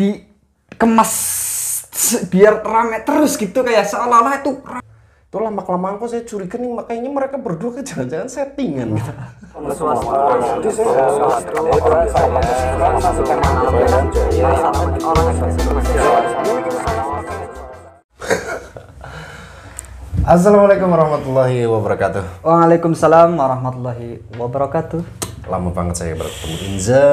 dikemas biar rame terus gitu, kayak seolah-olah itu lama-kelamaan kok saya curiga nih, makanya mereka berdua kan jangan-jangan settingan gitu. Assalamualaikum warahmatullahi wabarakatuh. Waalaikumsalam warahmatullahi wabarakatuh. Lama banget saya bertemu Inza.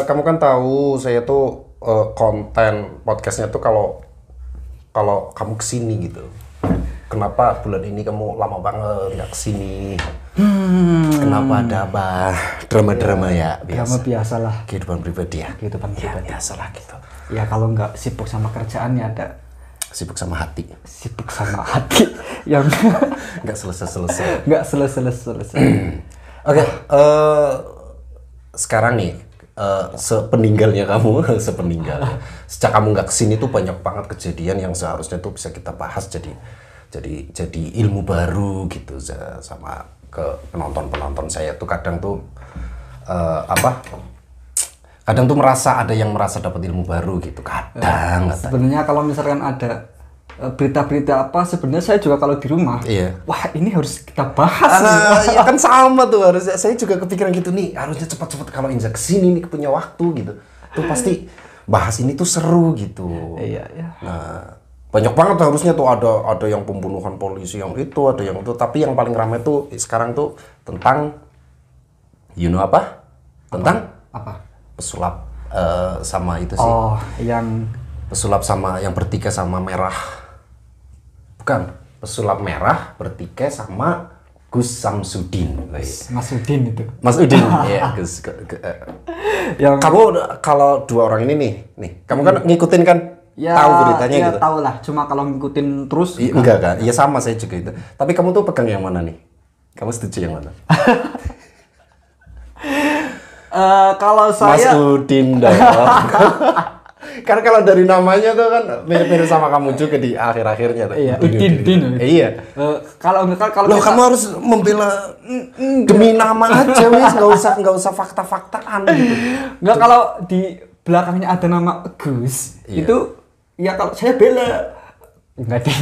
Kamu kan tahu saya tuh konten podcastnya tuh kalau kamu kesini gitu. Kenapa bulan ini kamu lama banget nggak kesini? Kenapa, ada apa? Drama-drama ya biasa. Drama biasa lah. Kehidupan pribadi ya. Kehidupan pribadi. Biasa lah gitu. Ya kalau nggak sibuk sama kerjaan ya ada Sibuk sama hati. sibuk sama hati yang Nggak selesai-selesai. nggak selesai. Oke, sekarang nih sepeninggalnya kamu, sejak kamu nggak kesini tuh banyak banget kejadian yang seharusnya tuh bisa kita bahas jadi ilmu baru gitu sama ke penonton saya tuh kadang tuh kadang tuh ada yang merasa dapat ilmu baru gitu kadang. Sebenarnya kalau misalkan ada berita-berita apa, sebenarnya saya juga kalau di rumah, wah ini harus kita bahas. Ya kan sama tuh, harusnya saya juga kepikiran gitu nih, harusnya cepat-cepat kalau Inza kesini nih punya waktu gitu, tuh pasti bahas ini tuh seru gitu. Iya. Nah, banyak banget harusnya tuh ada yang pembunuhan polisi yang itu, ada yang itu, tapi yang paling ramai tuh sekarang tuh tentang tentang pesulap sama itu sih. Oh, yang pesulap sama yang bertikai sama merah. Bukan, pesulap merah bertikai sama Gus Samsudin. Mas Udin itu. Mas Udin, ya Gus. Yang Kamu kalau dua orang ini nih, kamu kan ngikutin kan? ya, Tahu beritanya ya, gitu. tahu lah. Cuma kalau ngikutin terus Enggak kan? Iya sama saya juga itu. Tapi kamu tuh pegang yang mana nih? Kamu setuju yang mana? Kalau Mas saya Udin dong. Karena kalau dari namanya tuh kan mirip-mirip sama kamu juga di akhir-akhirnya tuh. Iya, Udin. Iya. Kalau Loh, kamu harus membela demi nama aja, wis, nggak usah fakta-faktaan gitu. Nggak, kalau di belakangnya ada nama Gus, itu ya kalau saya bela. Nggak deh.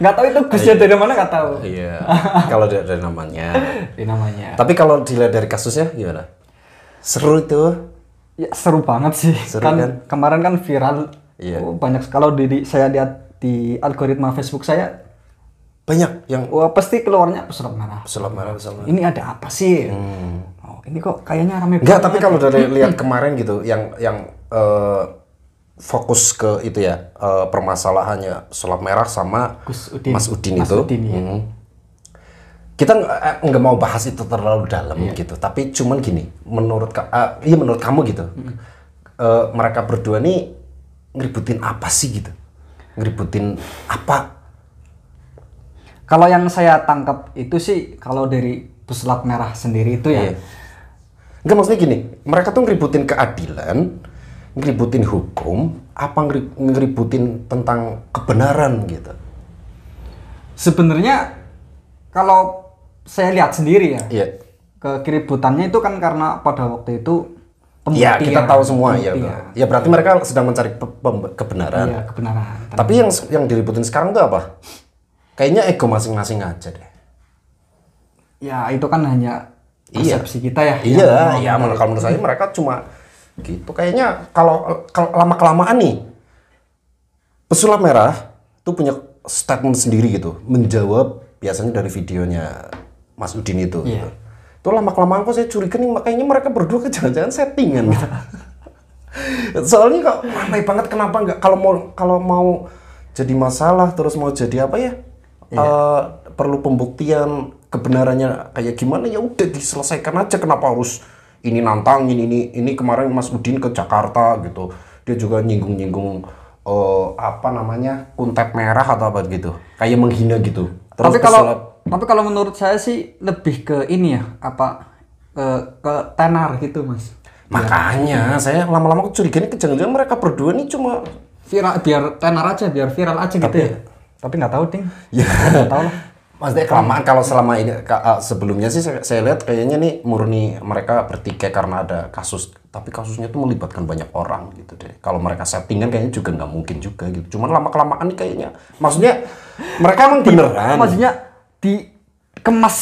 Nggak tahu itu Gusnya dari mana, nggak tahu. Iya. Kalau dari namanya. Di namanya. Tapi kalau dilihat dari kasusnya gimana? Seru itu. Ya seru banget sih. Seru kan kemarin kan viral. Iya. Banyak, kalau saya lihat di algoritma Facebook saya, Banyak yang wah pasti keluarnya pesulap merah. pesulap merah. Ini ada apa sih? Oh, ini kok kayaknya rame Enggak, banget. tapi kalau dari lihat kemarin gitu, yang fokus ke itu ya, permasalahannya pesulap merah sama Mas Udin itu. Ya. Kita nggak mau bahas itu terlalu dalam gitu, tapi cuman gini, menurut kamu gitu, mereka berdua nih ngeributin apa sih gitu? Ngeributin apa? Kalau yang saya tangkap itu sih, kalau dari pesulap merah sendiri itu ya. Enggak, maksudnya gini, mereka tuh ngeributin keadilan, ngeributin hukum, apa ngeributin tentang kebenaran gitu? Sebenarnya kalau saya lihat sendiri ya, Iya. keributannya itu kan karena pada waktu itu Iya, kita tahu semua ya. pembuktian. Ya berarti mereka sedang mencari kebenaran. Iya, kebenaran. Tapi yang diributin sekarang tuh apa? Kayaknya ego masing-masing aja deh. Ya itu kan hanya persepsi kita ya. Iya, kalau menurut saya mereka cuma gitu. Kayaknya kalau lama-kelamaan nih, pesulap merah tuh punya statement sendiri gitu, menjawab biasanya dari videonya Mas Udin itu. Gitu. Itu lama-kelamaan kok saya curiga nih, makanya mereka berdua kan jangan-jangan settingan gitu. Soalnya kok ramai banget, kenapa nggak kalau mau jadi masalah terus mau jadi apa ya? Perlu pembuktian kebenarannya kayak gimana, ya udah diselesaikan aja. Kenapa harus ini nantangin ini kemarin Mas Udin ke Jakarta gitu, dia juga nyinggung kuntet merah atau apa gitu, kayak menghina gitu. Terus tapi kalau menurut saya sih lebih ke ini ya, ke tenar gitu, Mas. Makanya saya lama-lama curiga nih, jangan-jangan mereka berdua nih cuma viral, biar tenar aja, biar viral aja gitu ya. Tapi nggak tahu, Ding. Ya. Nggak tahu lah. Maksudnya kelamaan kalau selama ini sebelumnya sih saya lihat kayaknya nih murni mereka bertikai karena ada kasus, tapi kasusnya tuh melibatkan banyak orang gitu deh. Kalau mereka settingan kayaknya juga nggak mungkin juga gitu. Cuman lama kelamaan nih kayaknya, maksudnya mereka emang beneran. Maksudnya dikemas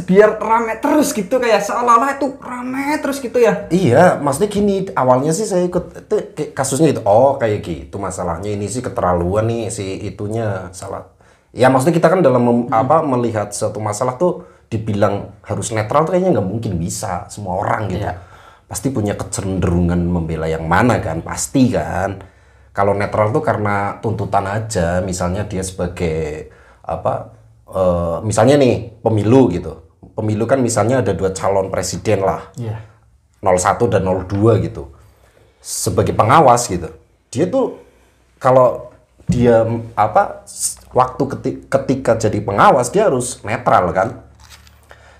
biar rame terus gitu, kayak seolah-olah itu rame terus gitu ya. Iya, maksudnya gini, awalnya sih saya ikut itu kasusnya itu, oh kayak gitu masalahnya, ini sih keterlaluan nih si itunya salah. Ya maksudnya kita kan dalam melihat suatu masalah tuh dibilang harus netral tuh kayaknya nggak mungkin bisa semua orang gitu. Iya. Pasti punya kecenderungan membela yang mana kan, pasti kan. Kalau netral tuh karena tuntutan aja, misalnya dia sebagai misalnya nih pemilu gitu. Pemilu kan misalnya ada 2 calon presiden lah. Iya. 01 dan 02 gitu. Sebagai pengawas gitu. Dia tuh kalau dia waktu ketika jadi pengawas dia harus netral kan.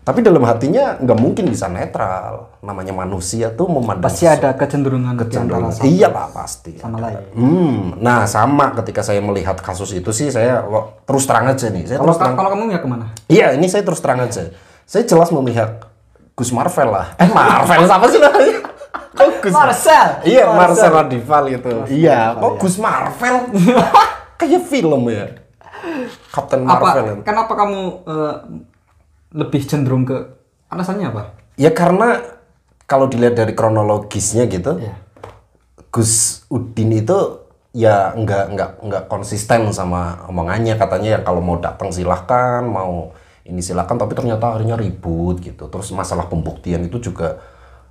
Tapi dalam hatinya nggak mungkin bisa netral. Namanya manusia tuh memandang Pasti ada kecenderungan iya lah pasti. Sama lain. Nah sama ketika saya melihat kasus itu sih saya terus terang aja nih. Kalau kamu ya kemana? Iya ini saya terus terang aja. Saya jelas memihak Gus Marvel lah. Marvel siapa sih namanya? Marcel. Iya Marcel Radival itu. Iya. Kok Gus Marvel? Kayak film ya. Captain Marvel. Kenapa kamu lebih cenderung ke alasannya apa? Ya karena kalau dilihat dari kronologisnya gitu, Iya. Gus Udin itu ya nggak konsisten sama omongannya, katanya ya kalau mau datang silahkan, mau ini silahkan, tapi ternyata akhirnya ribut gitu. Terus masalah pembuktian itu juga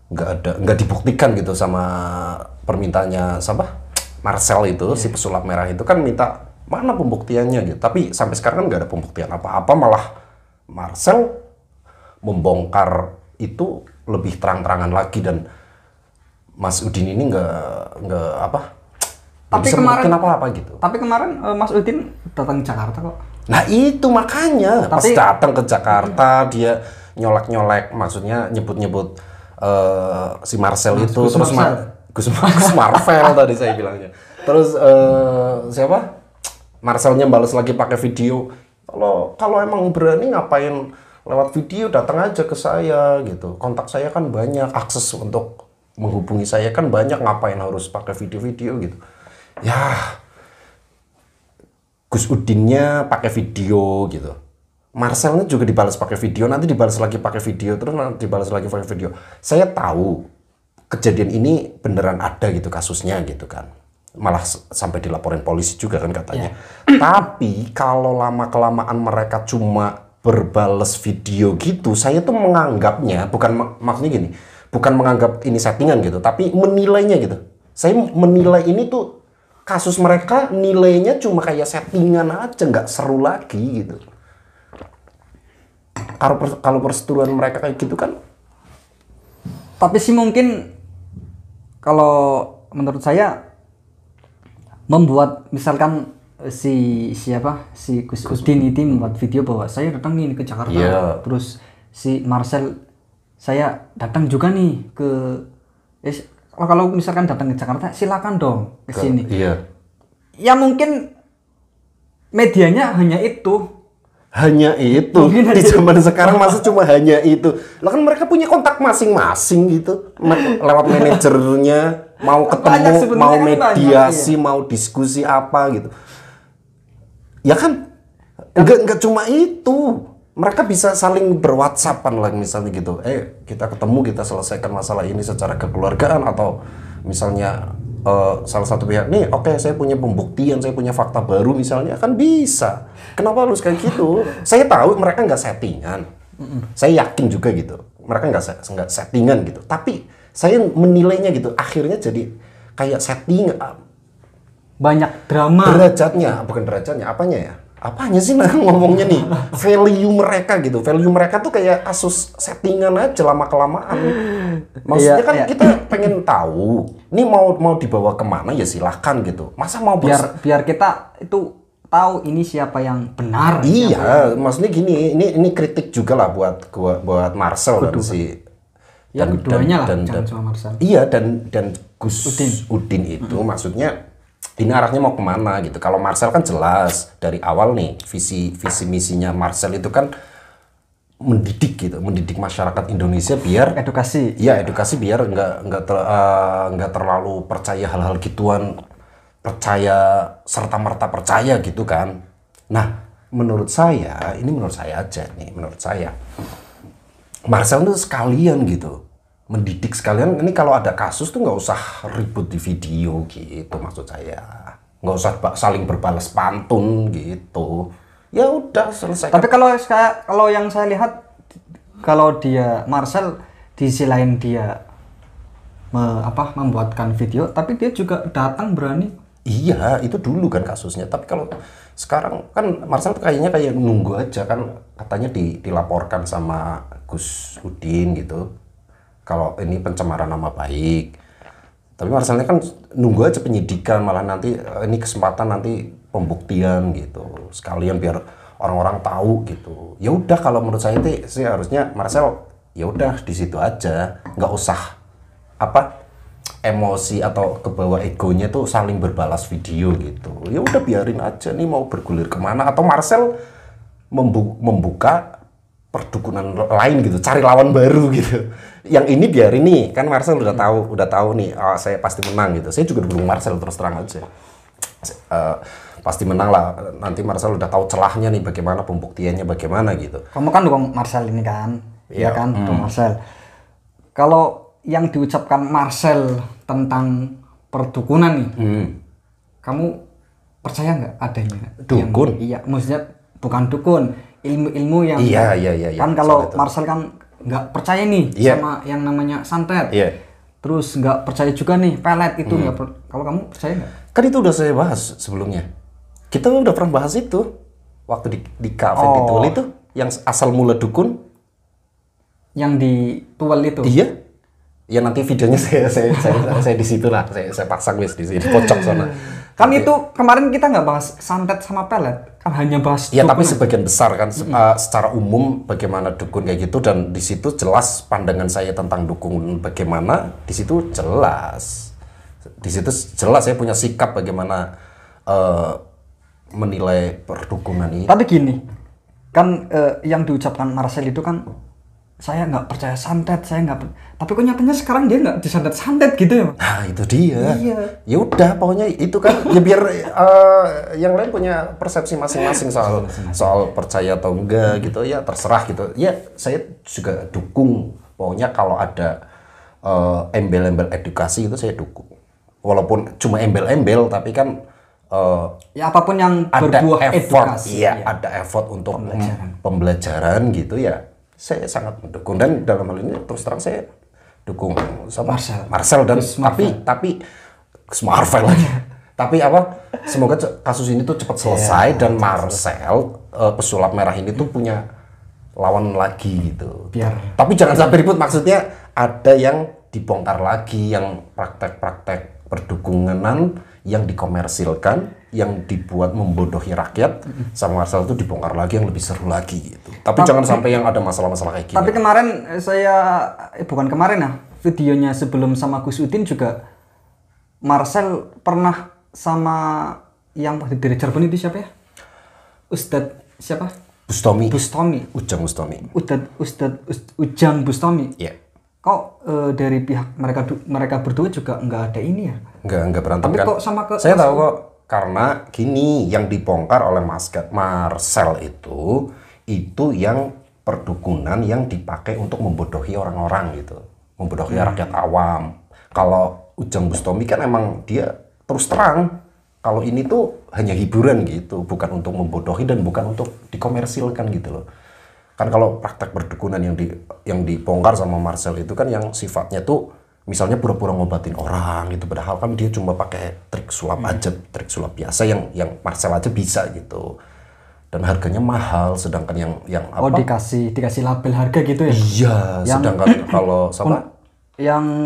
nggak dibuktikan gitu sama permintaannya siapa? Marcel itu si pesulap merah itu kan minta mana pembuktiannya gitu. Tapi sampai sekarang kan nggak ada pembuktian apa-apa, malah Marcel membongkar itu lebih terang-terangan lagi dan Mas Udin ini Tapi kemarin apa gitu. Tapi kemarin Mas Udin datang ke Jakarta kok. Nah itu makanya pas datang ke Jakarta dia nyolek-nyolek, maksudnya nyebut-nyebut si Marcel itu Gus terus Gus Marvel tadi saya bilangnya. Terus siapa? Marcelnya balas lagi pakai video. Kalau emang berani ngapain lewat video, datang aja ke saya gitu. Kontak saya kan banyak, akses untuk menghubungi saya kan banyak, ngapain harus pakai video-video gitu. Ya, Gus Udinnya pakai video gitu. Marcelnya juga dibalas pakai video, nanti dibalas lagi pakai video, terus nanti dibalas lagi pakai video. Saya tahu kejadian ini beneran ada gitu kasusnya gitu kan. Malah sampai dilaporin polisi juga kan katanya. Tapi kalau lama-kelamaan mereka cuma berbales video gitu, saya tuh menganggapnya, maksudnya gini, bukan menganggap ini settingan gitu, tapi menilainya gitu. Saya menilai ini tuh kasus mereka nilainya cuma kayak settingan aja, nggak seru lagi gitu. Kalau perseteruan mereka kayak gitu kan. Tapi sih mungkin kalau menurut saya membuat misalkan si Gus Udin itu membuat video bahwa saya datang nih ke Jakarta, terus si Marcel saya datang juga nih ke kalau misalkan datang ke Jakarta silakan dong ke sini. Iya. Ya mungkin medianya hanya itu. Hanya itu. Di zaman sekarang masa cuma hanya itu. Lah kan mereka punya kontak masing-masing gitu. Lewat manajernya, mau ketemu, mau mediasi, mau diskusi apa gitu. Ya kan enggak cuma itu. Mereka bisa saling berwhatsappan lah misalnya gitu. Kita ketemu, kita selesaikan masalah ini secara kekeluargaan, atau misalnya salah satu pihak nih, oke, saya punya pembuktian, saya punya fakta baru misalnya, kan bisa. Kenapa harus kayak gitu? Saya tahu mereka nggak settingan. Saya yakin juga gitu. Mereka nggak settingan gitu. Tapi saya menilainya gitu. Akhirnya jadi kayak setting. Banyak drama. Bukan derajatnya, apanya ya? Apanya sih ngomongnya nih? Value mereka gitu. Value mereka tuh kayak kasus settingan aja lama-kelamaan. Maksudnya kan kita pengen tahu, ini mau dibawa kemana ya silahkan gitu. Masa mau biar kita itu tahu ini siapa yang benar. Iya, maksudnya gini, ini kritik juga lah buat Marcel dan keduanya lah, jangan cuma Marcel. Iya, dan Gus Udin itu maksudnya ini arahnya mau kemana gitu. Kalau Marcel kan jelas dari awal nih visi misinya Marcel itu kan mendidik masyarakat Indonesia biar Edukasi. ya edukasi biar nggak terlalu percaya hal-hal gituan, percaya serta-merta percaya gitu kan. Nah, menurut saya Marcel itu sekalian gitu mendidik sekalian. Ini kalau ada kasus tuh nggak usah ribut di video gitu, maksud saya nggak usah saling berbalas pantun gitu, ya udah selesai. Tapi kalau yang saya lihat, kalau dia Marcel di sisi lain dia membuatkan video, tapi dia juga datang berani. Iya, itu dulu kan kasusnya. Tapi kalau sekarang kan Marcel kayaknya kayak nunggu aja kan, katanya dilaporkan sama Gus Udin gitu. Kalau ini pencemaran nama baik. Tapi Marcelnya kan nunggu aja penyidikan, malah nanti ini kesempatan nanti pembuktian gitu. Sekalian biar orang-orang tahu gitu. Ya udah, kalau menurut saya sih harusnya Marcel ya udah di situ aja, nggak usah emosi atau kebawa egonya tuh saling berbalas video gitu. Ya udah biarin aja nih mau bergulir kemana, atau Marcel membuka perdukunan lain gitu, cari lawan baru gitu. Yang ini biarin nih, kan Marcel udah tahu nih, saya pasti menang gitu. Saya juga dukung Marcel, terus terang aja. Pasti menang lah. Nanti Marcel udah tahu celahnya nih, bagaimana pembuktiannya, bagaimana gitu. Kamu kan dukung Marcel ini kan, ya kan, dukung Marcel. Kalau yang diucapkan Marcel tentang perdukunan nih, kamu percaya nggak adanya? Dukun? Iya, maksudnya bukan dukun, ilmu-ilmu yang iya. Kan kalau Marcel kan nggak percaya nih sama yang namanya santet. Iya. Terus nggak percaya juga nih pelet itu nggak. Kalau kamu percaya nggak? Kan itu udah saya bahas sebelumnya. Kita udah pernah bahas itu waktu di kafe Titual itu, yang asal mula dukun. Yang di Tual itu. Iya. Ya nanti videonya saya di situ lah. Saya pasang wis di sini pojok sana. Kan itu kemarin kita nggak bahas santet sama pelet, kan hanya bahas ya, tapi sebagian besar kan secara umum bagaimana dukun kayak gitu, dan di situ jelas pandangan saya tentang dukun bagaimana, di situ jelas saya punya sikap bagaimana menilai perdukunan ini. Tapi gini, kan yang diucapkan Marcel itu kan, saya nggak percaya santet, tapi kok nyatanya sekarang dia nggak disantet-santet gitu ya. Nah itu dia. Iya. Ya udah, pokoknya itu kan ya biar yang lain punya persepsi masing-masing soal percaya atau enggak gitu, ya terserah gitu. Ya saya juga dukung, pokoknya kalau ada embel-embel edukasi itu saya dukung. Walaupun cuma embel-embel, tapi kan ya apapun yang berbuah edukasi. Iya, ada effort untuk pembelajaran gitu ya. Saya sangat mendukung, dan dalam hal ini terus terang saya dukung sama Marcel dan tapi Marvel lagi. Tapi semoga kasus ini tuh cepat selesai dan Marcel pesulap merah ini tuh punya lawan lagi gitu. Tapi jangan sampai ribut, maksudnya ada yang dibongkar lagi, yang praktek-praktek perdukunan yang dikomersilkan, yang dibuat membodohi rakyat, sama Marcel itu dibongkar lagi yang lebih seru lagi gitu. Tapi jangan sampai yang ada masalah-masalah kayak gini. Tapi kemarin bukan kemarin videonya sebelum sama Gus Udin juga Marcel pernah sama yang dari Cirebon itu siapa ya? Ustadz siapa? Bustomi. Ujang Ujang Bustomi. Iya. Kok dari pihak mereka berdua juga nggak ada ini ya? Nggak berantem. Tapi kan? Kok sama saya tahu kok, karena gini, yang dibongkar oleh Marcel itu yang perdukunan yang dipakai untuk membodohi orang-orang gitu, membodohi rakyat awam. Kalau Ujang Bustomi kan emang dia terus terang kalau ini tuh hanya hiburan gitu, bukan untuk membodohi dan bukan untuk dikomersilkan gitu loh. Kan kalau praktek perdukunan yang dibongkar sama Marcel itu kan yang sifatnya tuh misalnya pura-pura ngobatin orang gitu, padahal kan dia cuma pakai trik sulap aja, trik sulap biasa yang Marcel aja bisa gitu. Dan harganya mahal, sedangkan yang dikasih label harga gitu ya? Iya, sedangkan kalau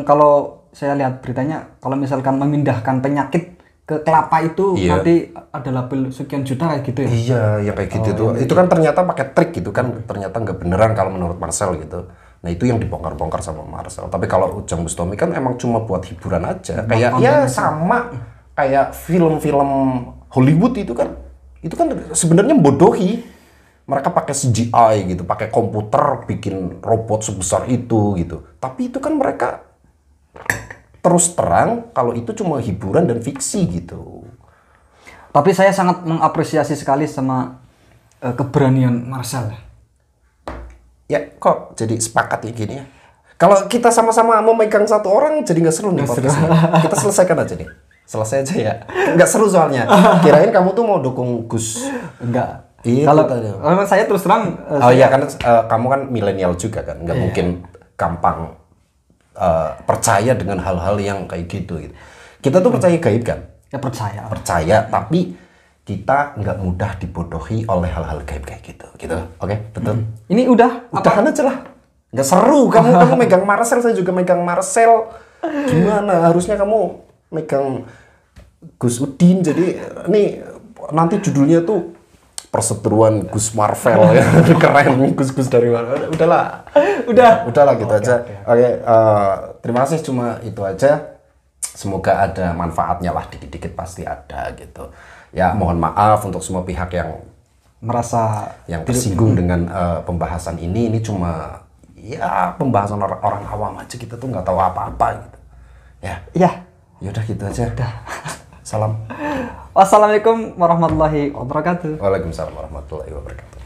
kalau saya lihat beritanya, kalau misalkan memindahkan penyakit ke kelapa itu nanti ada label sekian juta kayak gitu ya? Iya, yang kayak gitu tuh. Itu kan ternyata pakai trik gitu kan, ternyata nggak beneran kalau menurut Marcel gitu. Nah itu yang dibongkar-bongkar sama Marcel. Tapi kalau Ujang Bustomi kan emang cuma buat hiburan aja. Kayak ya sama kayak film-film Hollywood itu kan sebenarnya membodohi. Mereka pakai CGI gitu, pakai komputer bikin robot sebesar itu gitu. Tapi itu kan mereka terus terang kalau itu cuma hiburan dan fiksi gitu. Tapi saya sangat mengapresiasi sekali sama keberanian Marcel. Ya kok jadi sepakat ya gini ya. Kalau kita sama-sama mau megang satu orang jadi nggak seru nih podcastnya. Kita selesaikan aja nih. Selesai aja ya. Nggak seru soalnya. Kirain kamu tuh mau dukung Gus. Enggak. Itu Kalau tadi. saya terus terang Iya kan kamu kan milenial juga kan. Nggak mungkin gampang percaya dengan hal-hal yang kayak gitu. Kita tuh percaya gaib kan? ya percaya. Percaya, tapi kita nggak mudah dibodohi oleh hal-hal gaib kayak gitu. Oke? Betul? Ini udah Udahan aja lah. Nggak seru. Kamu megang Marcel, saya juga megang Marcel. Gimana? Harusnya kamu megang Gus Udin. Jadi ini nanti judulnya tuh perseteruan Gus Marvel ya. Keren Gus-Gus dari mana. Udahlah gitu aja. Oke, terima kasih, cuma itu aja. Semoga ada manfaatnya lah, dikit-dikit pasti ada gitu. Ya mohon maaf untuk semua pihak yang merasa tersinggung dengan pembahasan ini cuma ya pembahasan orang awam aja, kita tuh nggak tahu apa-apa gitu. Ya udah gitu aja. Salam. Wassalamualaikum warahmatullahi wabarakatuh. Waalaikumsalam warahmatullahi wabarakatuh.